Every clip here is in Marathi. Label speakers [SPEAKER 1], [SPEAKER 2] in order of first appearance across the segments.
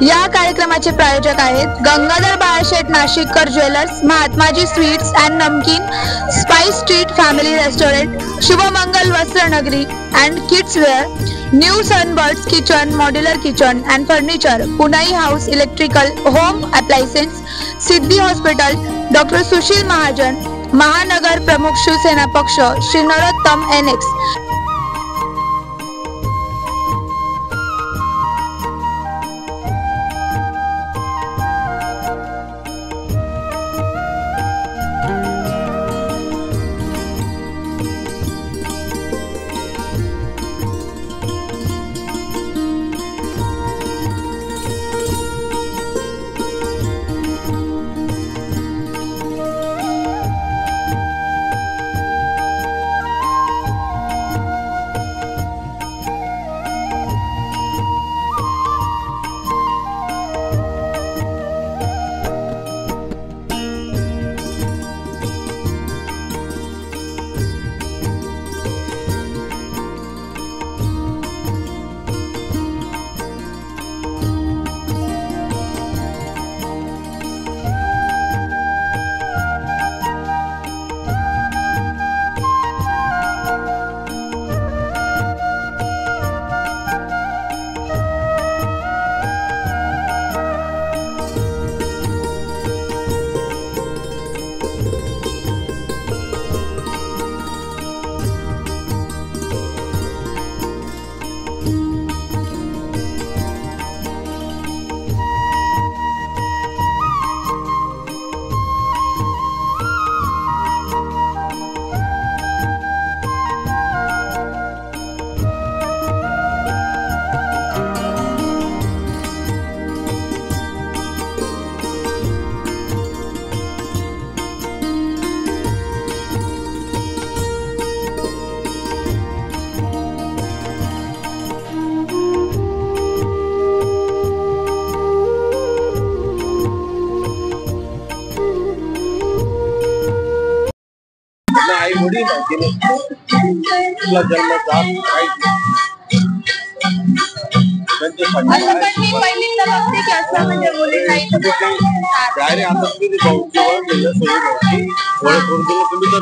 [SPEAKER 1] या कार्यक्रमाचे प्रायोजक आहेत Gangadhar बाळशेठ Nashikkar jewellers, Mahatmaji sweets and namkeen, spice street family restaurant, Shubhmangal Vastra Nagari and kids wear, new sunbirds kitchen, modular kitchen and furniture, Punai house electrical home appliances, Siddhi hospital, doctor Sushil Mahajan, महानगर प्रमुख शिवसेना पक्ष, श्री नरोत्तम NX।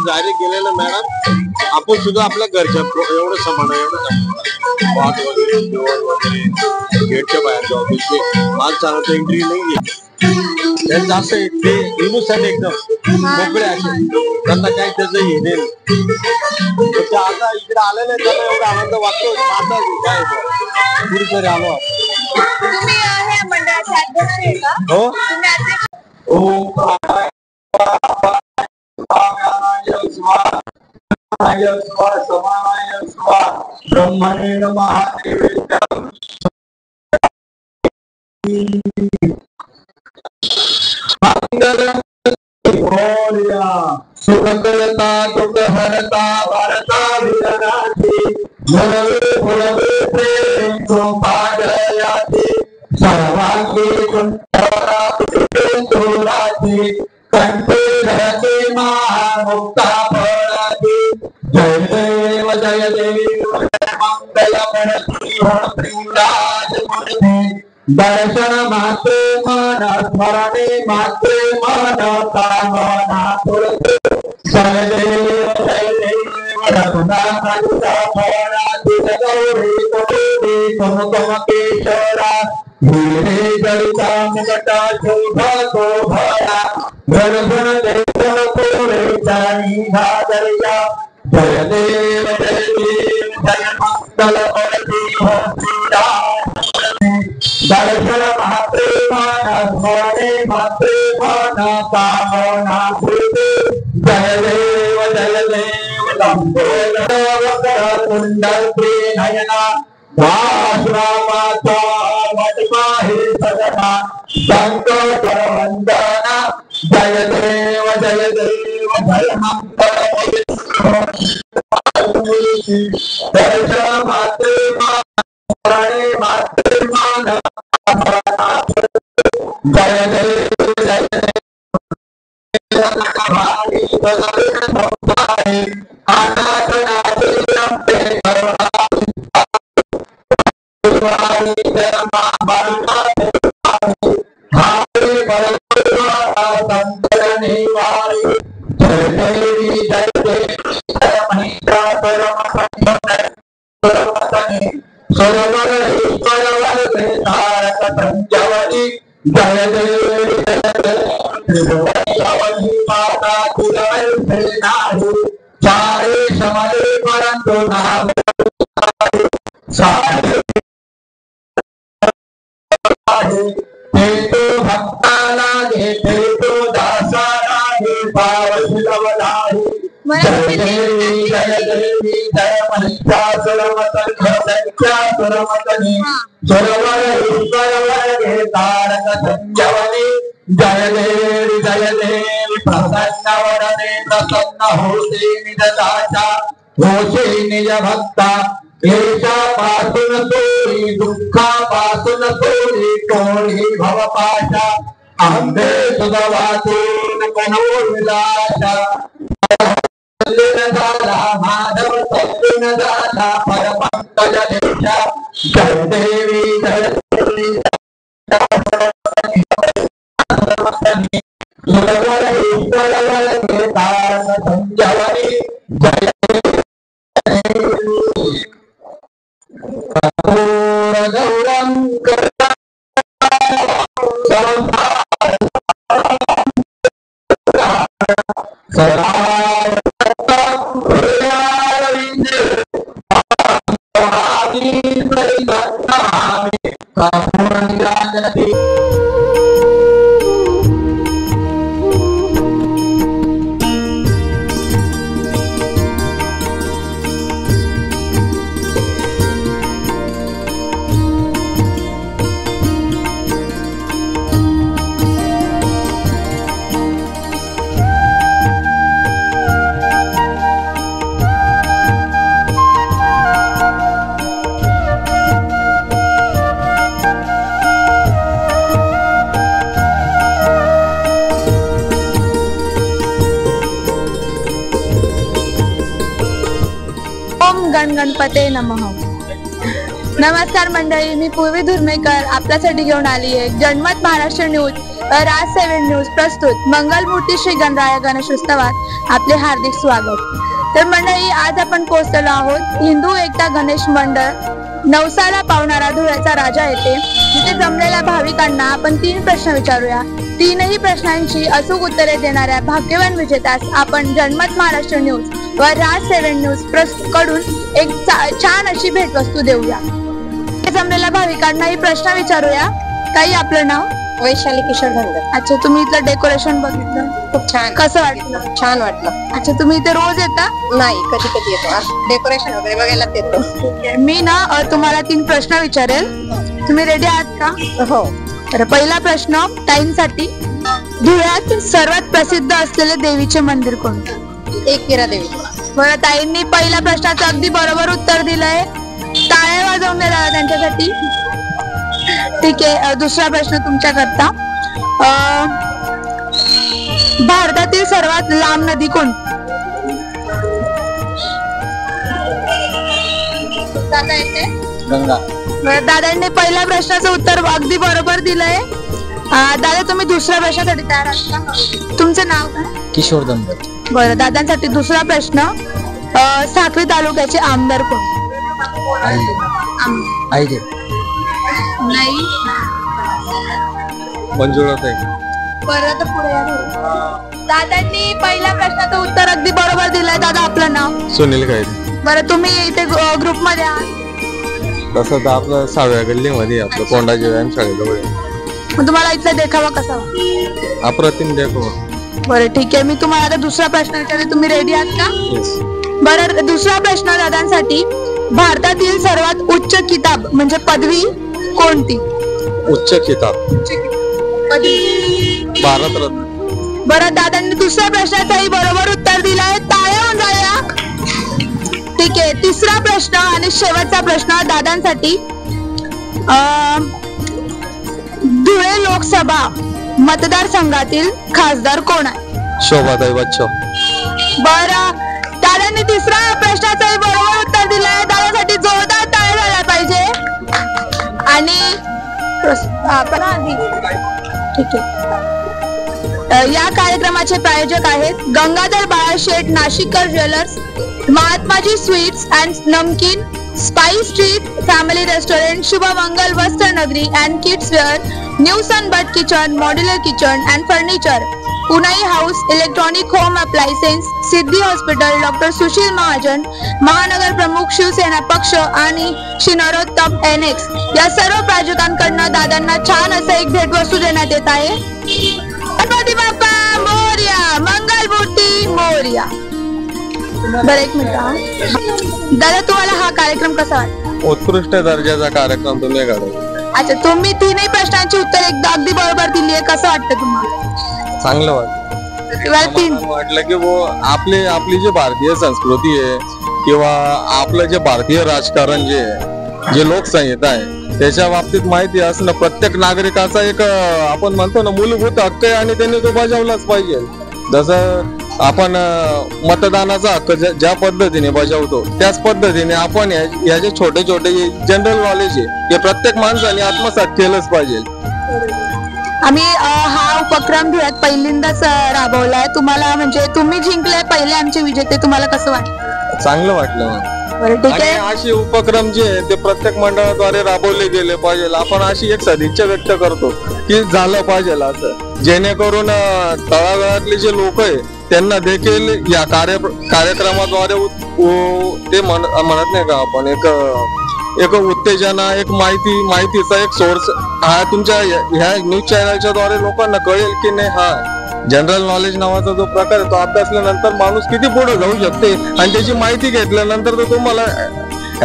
[SPEAKER 2] जाहीर केलेलं मॅडम, आपण सुद्धा आपल्या घरच्या एवढं समान आहे, गेटच्या बाहेरच्या ऑफिसचे माल चालवता एंट्री नाहीये त्यांचं असं आहे, ते इनोसंट एकदम मोकळे असे, त्यांना काही त्याचं हे नाही। आता इकडे आलेलं आहे, त्याला एवढा आनंद वाटतो, आता काय कुठेतरी आलो।
[SPEAKER 3] ब्रह्मणे नमः। सुखकरता दुःखहरता भरता विरणाति, गुरवे गुरवे प्रेम संपादयाति, सर्वांगी कुंठवरा तुराति, कंठे धरते महामुक्ता फळाति। जय देव जय देव जय मंगल गणपती मूर्ती, दर्शन मात्रे मन स्मरणे मात्रे मन कामना तुरते। जय देव रघुना मधुरा फळाति, गौरी कौरी कुमकुम केशरा, हीरे जड़िता मुकुटा शोभा शोभया, घन घन देव कोरे चारी भादरिया। जय देव जय मंगल दर्शन मात्रे मन स्मरणे मात्रे मन कामना तुरते। जय देव लंबोदर कुंडल नयना, दासरामाचा वटमाही सदना, संकट वंदना। जय देव जय मंगल दर्शन मात्रे मन स्मरणे मात्रे मन कामना तुरते। जय देव जय देवी जय देवी जय महिषासुर सरोवर ईश्वर तारक संजवनी जय देवी त्रिभुवनी माता कुलवती नारी चारे समरे परंतु नाम सारे ते तो भक्ताला घे ते तो दासाला घे पावसिलवलाही जय देवी जय महिषासुरमर्दनी सरोवर ईश्वर घे तारक संजवनी जय देवी प्रसन्न वरदे प्रसन्न होते निज दासा होते निज भक्ता क्लेशापासून सोडी दुःखापासून सोडी टोळी भवपाशा आंबे सुद्धा वाचून कनोविलाशा माधव सत्युन झाला परपंकज देशा जय देवी जय देवी सरोवर ईश्वर तारक संजवनी जय गौरं
[SPEAKER 1] गणपते नमः. नमस्कार मंडळी, मी पूर्वी धुर्मेकर आपल्यासाठी घेऊन आली आहे जनमत महाराष्ट्र न्यूज राज 7 न्यूज प्रस्तुत मंगलमूर्ती श्री गणराया गणेश उत्सवात आपले हार्दिक स्वागत. तर मंडळी, आज आपण पोहोचलेलो आहोत हिंदू एकता गणेश मंडळ नवसाला पावणारा धुळ्याचा राजा येथे. तिथे जमलेल्या भाविकांना आपण 3 प्रश्न विचारूया. 3ही प्रश्नांची अचूक उत्तरे देणाऱ्या भाग्यवान विजेत्यास आपण जनमत महाराष्ट्र न्यूज व राज 7 न्यूज कडून एक छान अशी भेटवस्तू देऊया. जमलेल्या भाविकांना ही प्रश्न विचारूया. ताई, आपलं नाव?
[SPEAKER 4] वैशाली किशोर धनगर.
[SPEAKER 1] अच्छा, तुम्ही इथलं डेकोरेशन बघितलं?
[SPEAKER 4] खूप छान.
[SPEAKER 1] कसं वाटलं?
[SPEAKER 4] छान वाटलं.
[SPEAKER 1] अच्छा, तुम्ही इथे रोज येता?
[SPEAKER 4] नाही, कधी कधी येतो. डेकोरेशन वगैरे बघायला येतो.
[SPEAKER 1] मी ना तुम्हाला 3 प्रश्न विचारेल. तुम्ही रेडी आहात का?
[SPEAKER 4] हो.
[SPEAKER 1] तर पहिला प्रश्न ताईंसाठी. धुळ्यात सर्वात प्रसिद्ध असलेले देवीचे मंदिर कोणते?
[SPEAKER 4] एकविरा देवी.
[SPEAKER 1] बरं, ताईंनी पहिल्या प्रश्नाचं अगदी बरोबर उत्तर दिलंय. टाळ्या वाजवून द्या त्यांच्यासाठी. ठीक आहे, दुसरा प्रश्न तुमच्याकरता. भारतातील सर्वात लांब नदी कोणती? दादा येते?
[SPEAKER 2] गंगा.
[SPEAKER 1] दादांनी पहिल्या प्रश्नाचं उत्तर अगदी बरोबर दिलंय. दादा, तुम्ही दुसऱ्या प्रश्नासाठी तयार आहात का? तुमचं नाव काय?
[SPEAKER 2] किशोर धनगर.
[SPEAKER 1] बरं, दादांसाठी दुसरा प्रश्न. साक्री तालुक्याचे आमदार कोण? नाही.
[SPEAKER 2] मंजुळाताई.
[SPEAKER 1] परत पुढे या. दादांनी पहिल्या प्रश्नाचं उत्तर अगदी बरोबर दिलंय. दादा, आपलं नाव?
[SPEAKER 2] सुनील कायदे.
[SPEAKER 1] बरं, तुम्ही इथे ग्रुप मध्ये आहात?
[SPEAKER 2] तसं तर आपलं 6व्या गल्लीमध्ये आपलं कोंडाजी व्यायाम शाळेजवळ.
[SPEAKER 1] मग तुम्हाला इथला देखावा कसा वाटला?
[SPEAKER 2] अप्रतिम देखावा.
[SPEAKER 1] बरं, ठीक आहे. मी तुम्हाला आता दुसरा प्रश्न विचारते. तुम्ही रेडी आहात का? बरं, दुसरा प्रश्न दादांसाठी. भारतातील सर्वात उच्च किताब म्हणजे पदवी कोणती?
[SPEAKER 2] उच्च किताब भारतरत्न.
[SPEAKER 1] बरं, दादांनी दुसऱ्या प्रश्नाचंही बरोबर उत्तर दिलंय. टाळ्या होऊन जाऊया. ठीक आहे, तिसरा प्रश्न आणि शेवटचा प्रश्न दादांसाठी. धुळे लोकसभा मतदारसंघातील खासदार कोण आहे?
[SPEAKER 2] शोभाताई बच्चन.
[SPEAKER 1] बरं, दादांनी तिसऱ्या प्रश्नाचंही बरोबर उत्तर दिलंय. दादासाठी जोरदार टाळ्या झाल्या पाहिजे. आणि ठीक आहे. या कार्यक्रमाचे प्रायोजक आहेत Gangadhar बाळाशेठ Nashikkar jewellers, Mahatmaji sweets and namkeen, spice street family restaurant, Shubhamangal Vastranagari and kids wear, new sunbird kitchen, modular kitchen and furniture, Punai house, electronic home appliances, Siddhi hospital, doctor Sushil Mahajan, महानगर प्रमुख शिवसेना पक्ष आणि श्री नरोत्तम NX या सर्व प्रायोजकांकडून दादांना छान असं एक भेटवस्तू देण्यात येत आहे. गणपती बाप्पा मोरया, मंगलमूर्ती मोरया. बरं एक मिनिट दादा, तुम्हाला हा कार्यक्रम कसा वाटतो?
[SPEAKER 2] उत्कृष्ट दर्जाचा कार्यक्रम तुम्ही घडवला.
[SPEAKER 1] अच्छा, तुम्ही तीनही प्रश्नांची उत्तर एकदा अगदी बरोबर दिली आहे, कसं वाटतं तुम्हाला?
[SPEAKER 2] चांगलं वाटलं.
[SPEAKER 1] तुम्हाला तीन
[SPEAKER 2] वाटलं की आपली जी भारतीय संस्कृती आहे किंवा आपलं जे भारतीय राजकारण जे आहे, जे लोकसंहिता आहे त्याच्या बाबतीत माहिती असणं प्रत्येक नागरिकाचा एक आपण म्हणतो ना मूलभूत हक्क आहे आणि त्यांनी तो बजावलाच पाहिजे. जसं आपण मतदानाचा हक्क ज्या पद्धतीने बजावतो त्याच पद्धतीने आपण या जे छोटे छोटे जनरल नॉलेज आहे हे प्रत्येक माणसाने आत्मसात केलंच पाहिजे.
[SPEAKER 1] आम्ही हा उपक्रम धुळ्यात पहिल्यांदाच राबवलाय. तुम्हाला म्हणजे तुम्ही जिंकले पहिले आमचे विजेते, तुम्हाला कसं वाटतं?
[SPEAKER 2] चांगलं वाटलं.
[SPEAKER 1] बरं ठीक आहे.
[SPEAKER 2] असे उपक्रम जे आहे ते प्रत्येक मंडळाद्वारे राबवले गेले पाहिजे. आपण अशी एक सदिच्छा व्यक्त करतो की झालं पाहिजे असं, जेणेकरून तळागाळातले जे लोक आहे त्यांना देखील या कार्यक्रमाद्वारे ते म्हणत नाही का आपण एक उत्तेजना, एक माहितीचा एक सोर्स हा तुमच्या ह्या न्यूज चॅनलच्या द्वारे लोकांना कळेल की नाही हा जनरल नॉलेज नावाचा जो प्रकार आहे तो अभ्यासल्यानंतर माणूस किती पुढे जाऊ शकते आणि त्याची माहिती घेतल्यानंतर तो तुम्हाला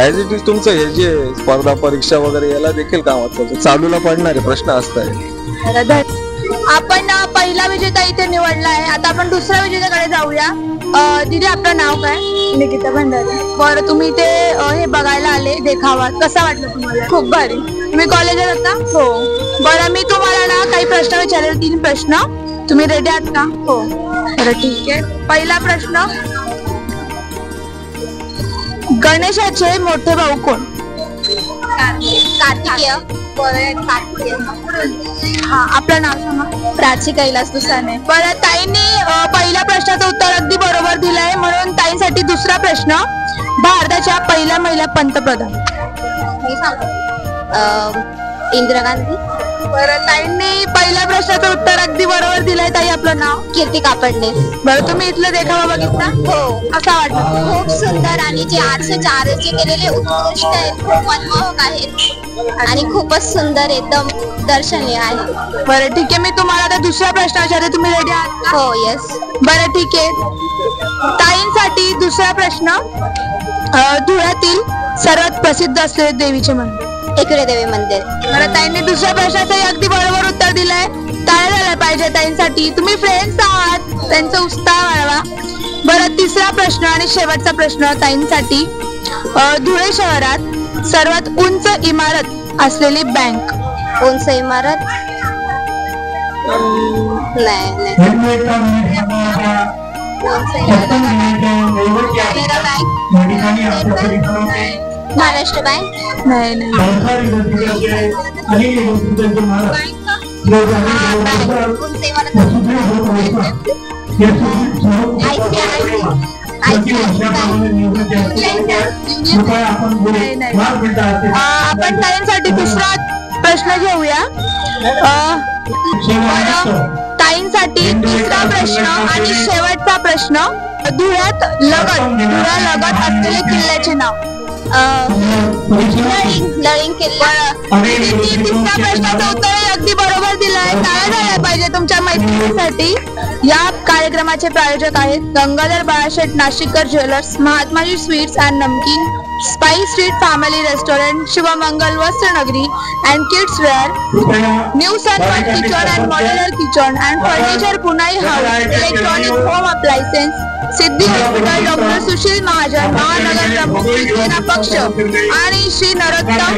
[SPEAKER 2] ऍज इट इज तुमचं हे जे स्पर्धा परीक्षा वगैरे याला देखील कामात चालूला पडणारे प्रश्न असतात.
[SPEAKER 1] आपण पहिला विजेता इथे निवडला आहे. आता आपण दुसऱ्या विजेत्याकडे जाऊया. दीदी आपलं नाव काय?
[SPEAKER 4] निकिता भंडारे.
[SPEAKER 1] बरं, तुम्ही ते हे बघायला आले देखावा, कसा वाटलं तुम्हाला?
[SPEAKER 4] खूप भारी.
[SPEAKER 1] तुम्ही कॉलेजात होता?
[SPEAKER 4] हो.
[SPEAKER 1] बरं, मी तुम्हाला ना काही प्रश्न विचारेल, 3 प्रश्न. तुम्ही रेडी आहात का?
[SPEAKER 4] हो.
[SPEAKER 1] बरं ठीक आहे. पहिला प्रश्न, गणेशाचे मोठे भाऊ कोण?
[SPEAKER 4] कार्तिकेय.
[SPEAKER 1] हा, आपलं नाव सांगा.
[SPEAKER 4] प्राची कैलास दुसाने.
[SPEAKER 1] बरं, ताईंनी पहिल्या प्रश्नाचं उत्तर अगदी बरोबर दिलंय, म्हणून ताईंसाठी दुसरा प्रश्न, भारताच्या पहिल्या महिला पंतप्रधान?
[SPEAKER 4] मी सांगतो इंदिरा गांधी.
[SPEAKER 1] बरं, ताईंनी पहिल्या प्रश्नाचं उत्तर अगदी बरोबर दिलंय. ताई आपलं नाव?
[SPEAKER 4] कीर्ती कापडणे.
[SPEAKER 1] बरं, तुम्ही इथलं देखावा बघितला?
[SPEAKER 4] हो.
[SPEAKER 1] असा वाटलं?
[SPEAKER 4] खूप सुंदर आणि जे 804 जे केलेले उत्कृष्ट आहेत, खूप मनमोहक आहेत आणि खूपच सुंदर एकदम दर्शनीय आहे.
[SPEAKER 1] बरं ठीक आहे. मी तुम्हाला आता दुसरा प्रश्न विचारते, तुम्ही रेडी आहात का?
[SPEAKER 4] हो. येस.
[SPEAKER 1] बरं ठीक आहे. ताईंसाठी दुसरा प्रश्न, धुळ्यातील सर्वात प्रसिद्ध असलेले देवीचे मंदिर?
[SPEAKER 4] एकविरा देवी मंदिर.
[SPEAKER 1] बरं, ताईंनी दुसऱ्या प्रश्नाचं अगदी बरोबर उत्तर दिलंय. टाळ्या झाल्या पाहिजे ताईंसाठी. तुम्ही फ्रेंड्स आहात, त्यांचा उत्साह वाढवा. बरं, तिसरा प्रश्न आणि शेवटचा प्रश्न ताईंसाठी, धुळे शहरात सर्वात उंच इमारत असलेली बँक?
[SPEAKER 4] उंच इमारत नाही. महाराष्ट्र बँक
[SPEAKER 1] नाही.
[SPEAKER 4] उंच इमारत
[SPEAKER 1] आपण ताईंसाठी दुसरा प्रश्न घेऊया. ताईंसाठी तिसरा प्रश्न आणि शेवटचा प्रश्न, धुळ्यात लगत असलेले किल्ल्याचे नाव?
[SPEAKER 4] लळिंग किल्ला.
[SPEAKER 1] तिसऱ्या प्रश्नाचं उत्तर अगदी बरोबर दिलंय. टाळ्या झाल्या पाहिजे तुमच्या मैत्रिणीसाठी. या कार्यक्रमाचे प्रायोजक आहेत Gangadhar बाळाशेठ Nashikkar jewellers, Mahatmaji sweets and namkeen, spice street family restaurant, Shubhamangal Vastranagari and kids wear, new sun kitchen and modular kitchen and furniture, Punai house, electronic home appliances, Siddhi hospital, doctor Sushil Mahajan, महानगर प्रमुख शिवसेना पक्ष आणि श्री नरोत्तम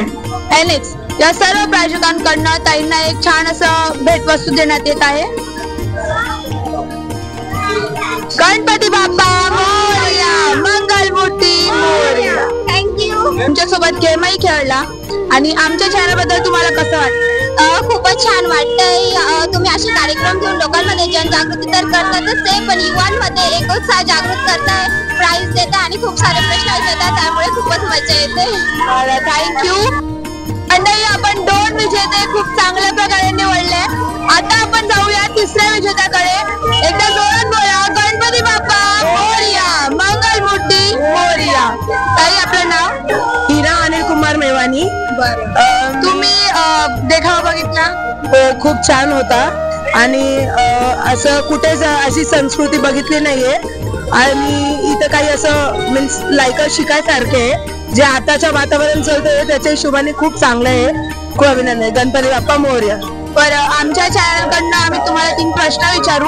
[SPEAKER 1] NX या सर्व प्रायोजकांकडून ताईंना एक छान असं भेटवस्तू देण्यात येत आहे. गणपती बाप्पा मोरया, मंगलमूर्ती मोरया.
[SPEAKER 4] थँक्यू.
[SPEAKER 1] तुमच्यासोबत गेमही खेळला आणि आमच्या चॅनल बद्दल तुम्हाला कसं वाटतं?
[SPEAKER 4] खूपच छान वाटतंय. तुम्ही असे कार्यक्रम घेऊन लोकांमध्ये जनजागृती तर करतातच आहे, पण युवांमध्ये एक उत्साह जागृत करताय, प्राइज देता आणि खूप सारे प्रश्न विचारतात, त्यामुळे खूपच मजा येते.
[SPEAKER 1] थँक्यू. मंडळी, आपण 2 विजेते खूप चांगल्या प्रकारे निवडले. आता आपण जाऊया तिसऱ्या विजेत्याकडे. एकदा जोरात बोला, गणपती बाप्पा मोरया, मंगलमूर्ती मोरया. ताई, आपलं नाव?
[SPEAKER 5] हिरा अनिल कुमार मेवानी.
[SPEAKER 1] तुम्ही देखावा बघितला?
[SPEAKER 5] हो, खूप छान होता आणि असं कुठेच अशी संस्कृती बघितली नाहीये आणि इथं काही असं मीन्स लायक शिकायसारखे आहे. जे आताच्या वातावरण चालतंय त्याच्या हिशोबाने खूप चांगलं आहे. खूप अभिनंदन. गणपती बाप्पा मोरया.
[SPEAKER 1] बरं, आमच्या चॅनलकडनं आम्ही तुम्हाला 3 प्रश्न विचारू.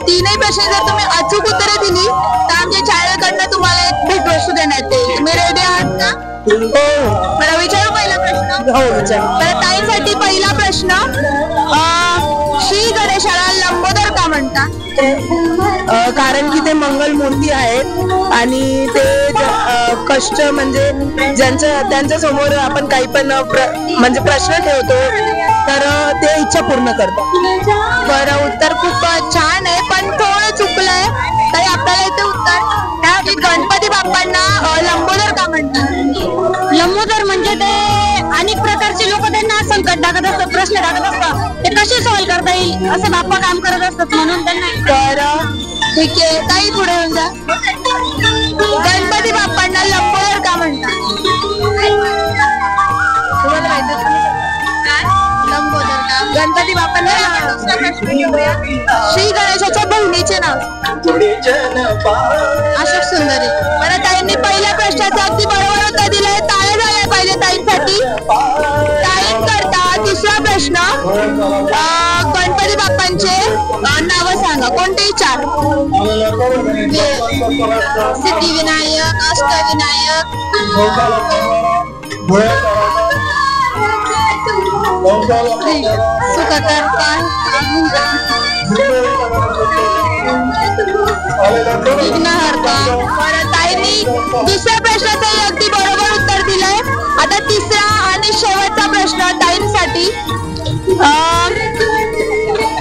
[SPEAKER 1] 3ही प्रश्न जर तुम्ही अचूक उत्तरे दिली तर आमच्या चॅनलकडनं तुम्हाला एक भेटवस्तू देण्यात येईल. तुम्ही रेडी आहात का?
[SPEAKER 5] हो
[SPEAKER 1] बरं, विचारू पहिला प्रश्न?
[SPEAKER 5] हो विचार.
[SPEAKER 1] बरं, ताईंसाठी पहिला प्रश्न. श्री गणेशाला लंबोदर का म्हणतात?
[SPEAKER 5] कारण की ते मंगल मूर्ती आहेत आणि ते कष्ट म्हणजे त्यांच्या समोर आपण काही पण म्हणजे प्रश्न ठेवतो तर ते इच्छा पूर्ण करतात.
[SPEAKER 1] बरं, उत्तर खूप छान आहे, पण थोडं चुकलंय. तरी आपल्याला इथे उत्तर की गणपती बाप्पांना लंबोदर का म्हणतात?
[SPEAKER 4] लंबोदर म्हणजे ते अनेक प्रकारचे लोक त्यांना संकट टाकत असतात, प्रश्न टाकत असतात, ते कसे सॉल्व्ह करता येईल असं बाप्पा काम करत असतात, म्हणून त्यांना.
[SPEAKER 1] तर ठीक आहे ताई, पुढे येऊन जा. गणपती बाप्पांना लंबोदर का म्हणतात? तुम्हाला माहिती आहे लंबोदर का? गणपती बाप्पांना श्री गणेशाच्या बहिणीचे नाव अशोक सुंदरी. बरं, ताईंनी पहिल्या प्रश्नाचं अगदी बरोबर उत्तर दिलंय. टाळ्या झाल्या पाहिजे ताईंसाठी. ताईंकरता तिसरा प्रश्न. गणपती बाप्पांचे नाव सांगा, कोणतेही 4.
[SPEAKER 4] सिद्धिविनायक, अष्टविनायक, सुखकर्ता, विघ्नहर्ता.
[SPEAKER 1] बरं, ताईंनी दुसऱ्या प्रश्नाचं अगदी बरोबर उत्तर दिलंय. आता तिसरा आणि शेवटचा प्रश्न ताईंसाठी.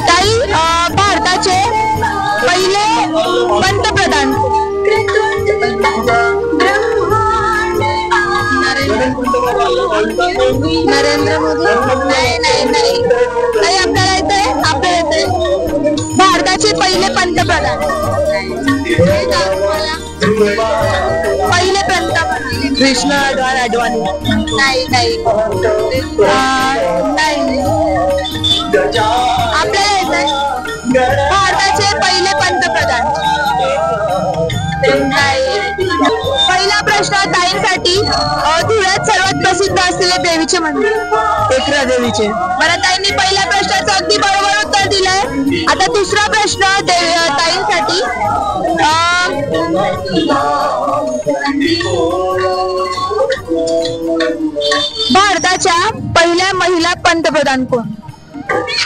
[SPEAKER 1] ताई, भारताचे पहिले पंतप्रधान? नरेंद्र मोदी? नाही. ताई, आपल्याला येतंय? भारताचे पहिले पंतप्रधान? पहिले पंतप्रधान
[SPEAKER 5] कृष्णा अडवाणी.
[SPEAKER 1] नाही. आपल्याला येतंय? भारताचे पहिले पंतप्रधान? नाही. पहिला प्रश्न ताईंसाठी. धुळ्यात सर्वात प्रसिद्ध असलेले देवीचे मंदिर?
[SPEAKER 5] एकरा देवीचे.
[SPEAKER 1] बरं, ताईंनी पहिल्या प्रश्नाचं अगदी बरोबर उत्तर दिलंय. आता दुसरा प्रश्न ताईंसाठी. भारताच्या पहिल्या महिला पंतप्रधान कोण?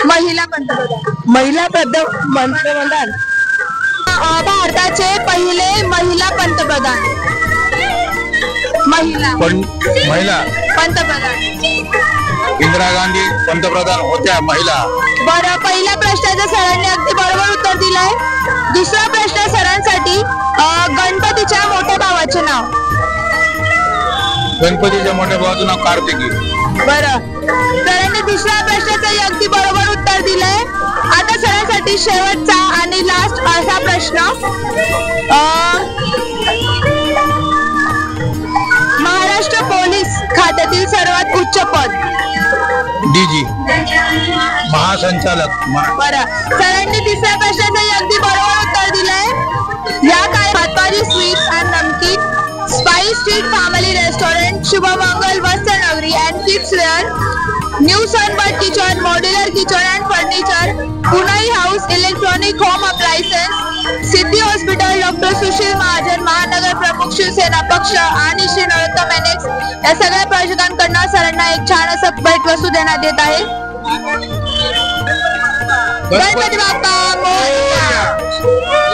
[SPEAKER 1] महिला पंतप्रधान. भारताचे पहिले महिला पंतप्रधान? महिला पंतप्रधान.
[SPEAKER 2] इंदिरा गांधी पंतप्रधान होत्या महिला.
[SPEAKER 1] बरं, पहिल्या प्रश्नाच्या सरांनी अगदी बरोबर उत्तर दिलंय. दुसरा प्रश्न सरांसाठी. गणपतीच्या मोठ्या भावाचे नाव?
[SPEAKER 2] गणपतीच्या मोठ्या भावाचं नाव कार्तिकी.
[SPEAKER 1] बरं, सरांनी दुसऱ्या प्रश्नाचंही अगदी बरोबर उत्तर दिलंय. आता सरांसाठी शेवटचा आणि लास्ट असा प्रश्न. महाराष्ट्र पोलीस खात्यातील सर्वात उच्च पद?
[SPEAKER 2] डीजी, महासंचालक.
[SPEAKER 1] बरं, सरांनी तिसऱ्या प्रश्नाचंही अगदी बरोबर उत्तर दिलंय. या काळात Mahatmaji sweets and namkeen, spice street family restaurant, Shubhamangal Vastranagari and kids wear, new sunbird kitchen, modular kitchen and furniture, Punai house electronic home appliances, Siddhi hospital, doctor Sushil Mahajan, महानगर प्रमुख शिवसेना पक्ष आणि श्री नरोत्तम एनेक्स या सगळ्या प्रायोजकांकडून सरांना एक छान असं भेटवस्तू देण्यात येत आहे. गणपती बाप्पा मोरया.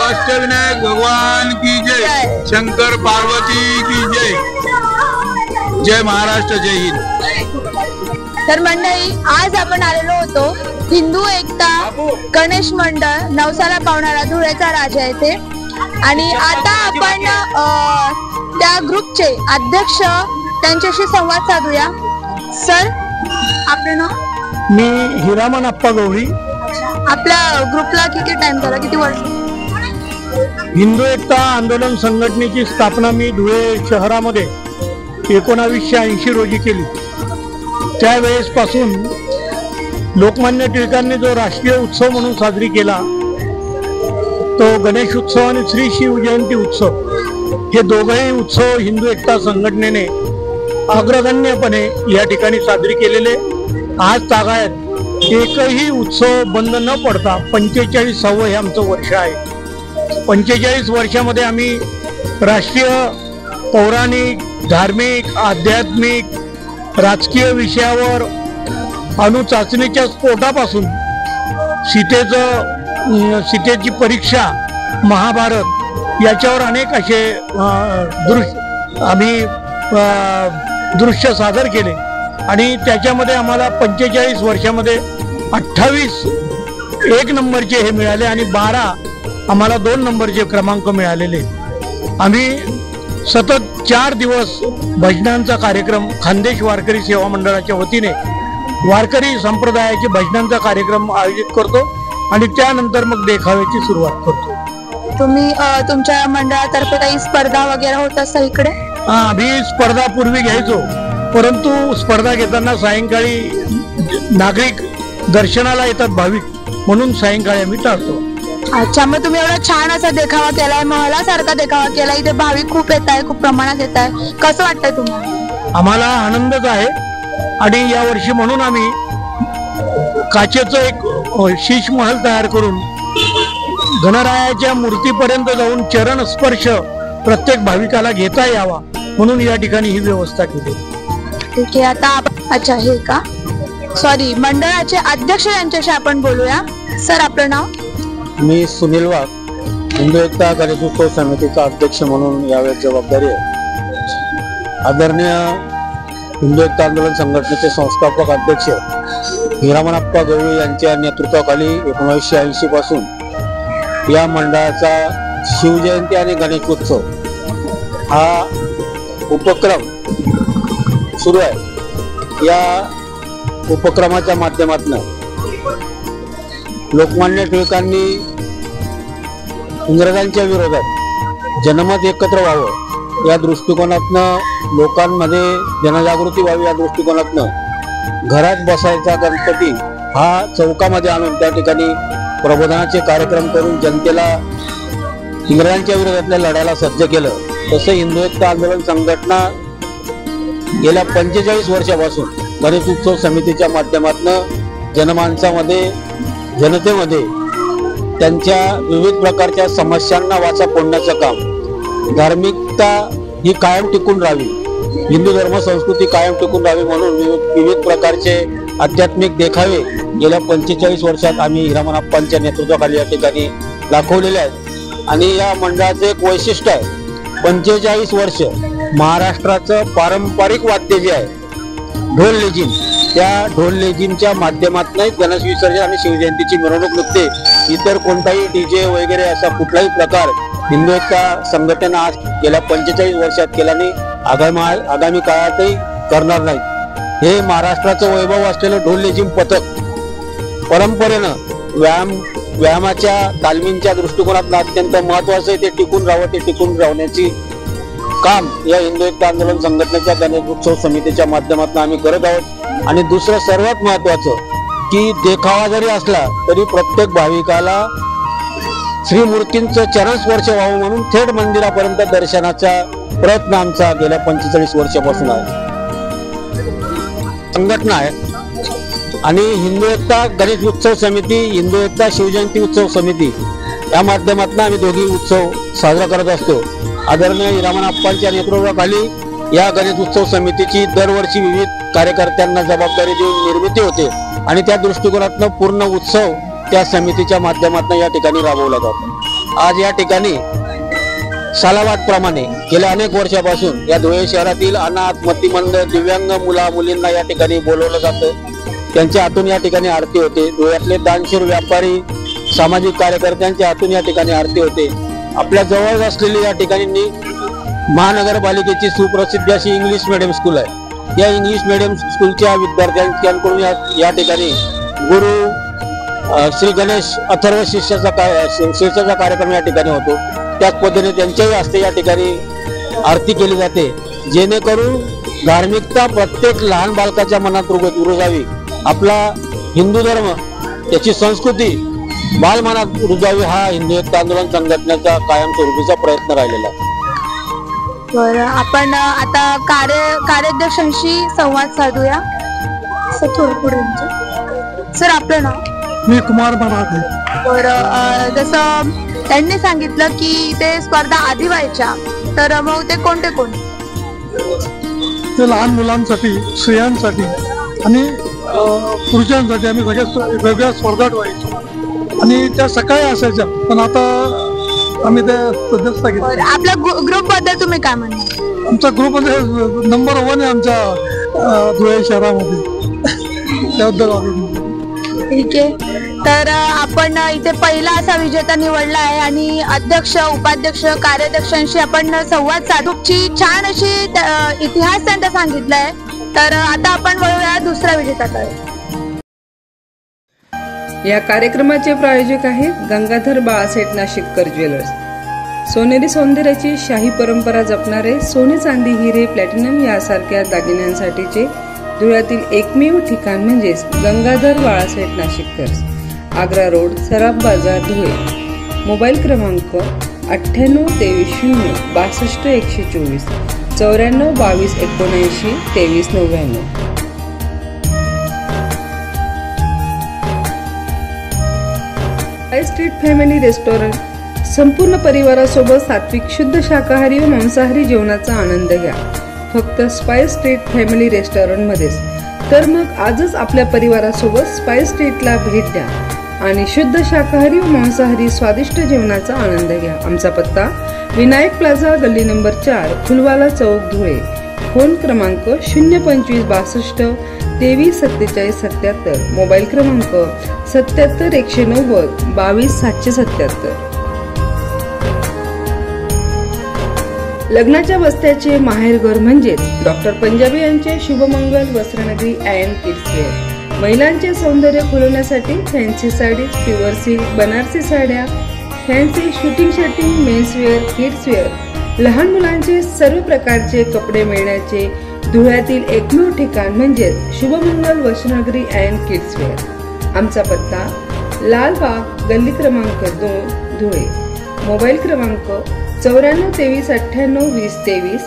[SPEAKER 2] अष्टविनायक भगवान की जय. शंकर पार्वती की जय. जय महाराष्ट्र, जय हिंद.
[SPEAKER 1] तर मंडळी, आज आपण आलेलो होतो हिंदू एकता गणेश मंडळ नवसाला पावणारा धुळेचा राजा येथे, आणि आता आपण त्या ग्रुपचे अध्यक्ष त्यांच्याशी संवाद साधूया. सर, आपलं नाव?
[SPEAKER 3] मी हिरामन अप्पा गवळी.
[SPEAKER 1] आपल्या ग्रुपला किती टाइम झाला, किती वर्ष?
[SPEAKER 3] हिंदू एकता आंदोलन संघटनेची स्थापना मी धुळे शहरामध्ये 1980 रोजी केली. त्यावेळेस पासून लोकमान्य टिळकांनी जो राष्ट्रीय उत्सव म्हणून साजरी केला तो गणेश उत्सव आणि श्री शिवजयंती उत्सव, हे दोघंही उत्सव हिंदू एकता संघटनेने अग्रगण्यपणे या ठिकाणी साजरी केलेले. आज तागायत एकही उत्सव बंद न पडता 45वे हे आमचं वर्ष आहे. 45 वर्षामध्ये आम्ही राष्ट्रीय, पौराणिक, धार्मिक, आध्यात्मिक, राजकीय विषयावर अणुचाचणीच्या स्फोटापासून सीतेची परीक्षा, महाभारत याच्यावर अनेक असे आम्ही दृश्य सादर केले. आणि त्याच्यामध्ये आम्हाला 45 वर्षामध्ये 28 1 नंबरचे हे मिळाले आणि 12 आम्हाला 2 नंबरचे क्रमांक मिळालेले. आम्ही सतत 4 दिवस भजनांचा कार्यक्रम खानदेश वारकरी सेवा मंडळाच्या वतीने वारकरी संप्रदायाचे भजनांचा कार्यक्रम आयोजित करतो आणि त्यानंतर मग देखाव्याची सुरुवात करतो.
[SPEAKER 1] तुम्ही तुमच्या मंडळातर्फे काही स्पर्धा वगैरे होत असता इकडे?
[SPEAKER 3] आम्ही स्पर्धा पूर्वी घ्यायचो, परंतु स्पर्धा घेताना सायंकाळी नागरिक दर्शनाला येतात भाविक, म्हणून सायंकाळी आम्ही टाळतो.
[SPEAKER 1] अच्छा, मग तुम्ही एवढा छान असा देखावा केलाय, महलासारखा देखावा केलाय, इथे भाविक खूप येत आहे, खूप प्रमाणात येत आहे, कसं वाटतंय तुम्हाला?
[SPEAKER 3] आम्हाला आनंदच आहे. आणि यावर्षी म्हणून आम्ही काचेचं एक शीश महल तयार करून गणरायाच्या मूर्तीपर्यंत जाऊन चरण स्पर्श प्रत्येक भाविकाला घेता यावा म्हणून या ठिकाणी ही व्यवस्था केली.
[SPEAKER 1] ठीक आहे, आता अच्छा हे का, सॉरी, मंडळाचे अध्यक्ष यांच्याशी आपण बोलूया. सर, आपलं नाव?
[SPEAKER 2] मी सुनील वाघ, हिंदू एकता गणेशोत्सव समितीचा अध्यक्ष म्हणून यावेळी जबाबदारी आहे. आदरणीय हिंदू एकता आंदोलन संघटनेचे संस्थापक अध्यक्ष हिरामन अप्पा गवळी यांच्या नेतृत्वाखाली 1980 पासून या मंडळाचा शिवजयंती आणि गणेशोत्सव हा उपक्रम सुरू आहे. या उपक्रमाच्या माध्यमातून लोकमान्य टिळकांनी इंग्रजांच्या विरोधात जनमत एकत्र व्हावं या दृष्टिकोनातनं, लोकांमध्ये जनजागृती व्हावी या दृष्टिकोनातनं घरात बसायचा गणपती हा चौकामध्ये आणून त्या ठिकाणी प्रबोधनाचे कार्यक्रम करून जनतेला इंग्रजांच्या विरोधातल्या लढ्याला सज्ज केलं. तसं हिंदू एकता आंदोलन संघटना गेल्या 45 वर्षापासून गणेश उत्सव समितीच्या माध्यमातून जनमानसामध्ये, जनतेमध्ये त्यांच्या विविध प्रकारच्या समस्यांना वाचा फोडण्याचं काम, धार्मिकता ही कायम टिकून राहावी, हिंदू धर्म संस्कृती कायम टिकून राहावी म्हणून विविध प्रकारचे आध्यात्मिक देखावे गेल्या 45 वर्षात आम्ही हिरामन अप्पांच्या नेतृत्वाखाली या ठिकाणी दाखवलेले आहेत. आणि या मंडळाचं एक वैशिष्ट्य आहे, 45 वर्ष महाराष्ट्राचं पारंपरिक वाद्य जे आहे ढोल लेझिम, त्या ढोल लेझिमच्या माध्यमातून गणेश विसर्जन आणि शिवजयंतीची मिरवणूक निघते. इतर कोणताही डीजे वगैरे असा कुठलाही प्रकार हिंदू एकता संघटना आज गेल्या 45 वर्षात केला नाही, आगामी काळातही करणार नाही. हे महाराष्ट्राचं वैभव असलेलं ढोल लेझिम पथक परंपरेनं व्यायामाच्या तालमींच्या दृष्टिकोनातून अत्यंत महत्वाचं आहे. ते टिकून राहावं, ते टिकून राहण्याची काम या हिंदू एकता आंदोलन संघटनेच्या गणेश उत्सव समितीच्या माध्यमातून आम्ही करत आहोत. आणि दुसरं सर्वात महत्वाचं की देखावा जरी असला तरी प्रत्येक भाविकाला श्रीमूर्तींचं चरण स्पर्श व्हावं म्हणून थेट मंदिरापर्यंत दर्शनाचा प्रयत्न आमचा गेल्या 45 वर्षापासून आहे. संघटना आहे आणि हिंदू एकता गणेश उत्सव समिती, हिंदू एकता शिवजयंती उत्सव समिती या माध्यमातून आम्ही दोघी उत्सव साजरा करत असतो. आदरणीय हिरामन अप्पांच्या नेतृत्वाखाली या गणेश उत्सव समितीची दरवर्षी विविध कार्यकर्त्यांना जबाबदारी देऊन निर्मिती होते आणि त्या दृष्टिकोनातून पूर्ण उत्सव त्या समितीच्या माध्यमातून या ठिकाणी राबवला जातो. आज या ठिकाणी सालावाटप्रमाणे गेल्या अनेक वर्षापासून या धुळे शहरातील अनाथ, मतिमंद, दिव्यांग मुला मुलींना या ठिकाणी बोलवलं जातं. त्यांच्या हातून या ठिकाणी आरती होते. धुळ्यातले दानशूर व्यापारी, सामाजिक कार्यकर्त्यांच्या हातून या ठिकाणी आरती होते. आपल्या जवळ असलेली या ठिकाणी महानगरपालिकेची सुप्रसिद्ध अशी इंग्लिश मीडियम स्कूल आहे. या इंग्लिश मीडियम स्कूलच्या विद्यार्थ्यांकडून या ठिकाणी गुरु श्री गणेश अथर्व शिष्याचा कार्यक्रम या ठिकाणी होतो. त्याच पद्धतीने त्यांच्याही हस्ते या ठिकाणी आरती केली जाते, जेणेकरून धार्मिकता प्रत्येक लहान बालकाच्या मनात रुजावी. आपला हिंदू धर्म, त्याची संस्कृती बालमनात रुजावी, हा हिंदू एकता आंदोलन संघटनेचा कायमस्वरूपीचा प्रयत्न राहिलेला आहे.
[SPEAKER 1] बरं, आपण आता कार्याध्यक्षांशी संवाद साधूया. सर थोडं पुढे. सर आपलं नाव?
[SPEAKER 3] मी कुमार मराठे.
[SPEAKER 1] बरं, जसं त्यांनी सांगितलं की ते स्पर्धा आधी व्हायच्या, तर मग ते कोणते कोण?
[SPEAKER 3] ते लहान मुलांसाठी, स्त्रियांसाठी आणि पुरुषांसाठी आम्ही वेगळ्या स्पर्धात व्हायचो आणि त्या सकाळी असायच्या, पण आता आम्ही त्या सदस्यता घेतली.
[SPEAKER 1] आपल्या ग्रुप बद्दल तुम्ही काय म्हणता?
[SPEAKER 3] आमचा ग्रुप म्हणजे नंबर 1 आहे आमच्या धुळे शहरामध्ये, त्याबद्दल.
[SPEAKER 1] ठीक आहे. तर आपण इथे पहिला असा विजेता निवडला आहे आणि अध्यक्ष, उपाध्यक्ष, कार्याध्यक्षांशी आपण संवाद साधूची छान अशी इतिहास त्यांचा सांगितलाय. तर आता आपण वळूया दुसऱ्या विजेत्याकडे.
[SPEAKER 6] या कार्यक्रमाचे प्रायोजक आहेत गंगाधर बाळासेठ नाशिककर ज्वेलर्स. सोनेरी सौंदर्याची शाही परंपरा जपणारे सोने, चांदी, हिरे, प्लॅटिनम यासारख्या दागिन्यांसाठीचे धुळ्यातील एकमेव ठिकाण म्हणजेच गंगाधर बाळासेठ नाशिककर, आग्रा रोड, सराफ बाजार, धुळे. मोबाईल क्रमांक 98 23 0 62 124 94 22 79 23 99. Street family restaurant. संपूर्ण परिवारासोबत सात्विक, शुद्ध शाकाहारी व मांसाहारी जेवणाचा आनंद घ्या फक्त स्पाइस स्ट्रीट फॅमिली रेस्टॉरंट मध्येच. तर मग आजच आपल्या परिवारासोबत स्पाइस स्ट्रीटला भेट द्या आणि शुद्ध शाकाहारी व मांसाहारी स्वादिष्ट जेवणाचा आनंद घ्या. आमचा पत्ता विनायक प्लाझा, गल्ली नंबर 4, फुलवाला चौक, धुळे. फोन क्रमांक 025 62 23 47 77. मोबाईल क्रमांक 77 190 22 777. लग्नाच्या बस्त्याचे माहेरघर म्हणजेच डॉक्टर पंजाबी यांचे Shubhamangal Vastranagari and kids wear. महिलांचे सौंदर्य खुलवण्यासाठी fancy saris, pure silk, Banarasi साड्या, fancy suiting shirting, men's wear, kids wear, लहान मुलांचे सर्व प्रकारचे कपडे मिळण्याचे धुळ्यातील एकमेव ठिकाण म्हणजे Shubhmangal Vastranagari and kids wear. आमचा पत्ता लालबाग, गल्ली क्रमांक 2, धुळे. मोबाईल क्रमांक 94 23 98 20 23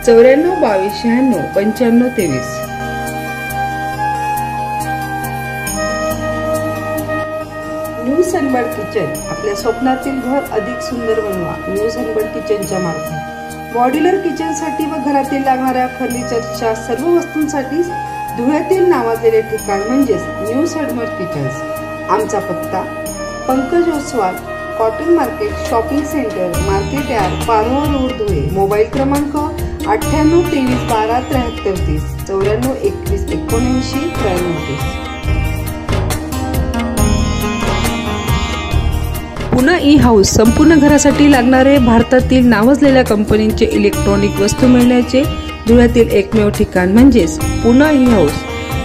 [SPEAKER 6] 94 22 96 95 23. New sunbird kitchen. आपल्या स्वप्नातील घर अधिक सुंदर बनवा न्यू सनबर्ड किचनच्या मार्फत. मॉड्युलर किचन साठी व घरातील लागणाऱ्या फर्निचरच्या सर्व वस्तूंसाठी धुळ्यातील नावाजलेले ठिकाण म्हणजेच न्यू सनबर्ड किचन्स. आमचा पत्ता Pankaj Oswal, cotton market, shopping centre, market yard, Parola road, Dhule. Mobile क्रमांक 98 23 12 73 30 94 21 79 93. पुन्हा ई हाऊस. संपूर्ण घरासाठी लागणारे भारतातील नावाजलेल्या कंपनीचे इलेक्ट्रॉनिक वस्तू मिळण्याचे धुळ्यातील एकमेव ठिकाण म्हणजेच पुन्हा ई हाऊस.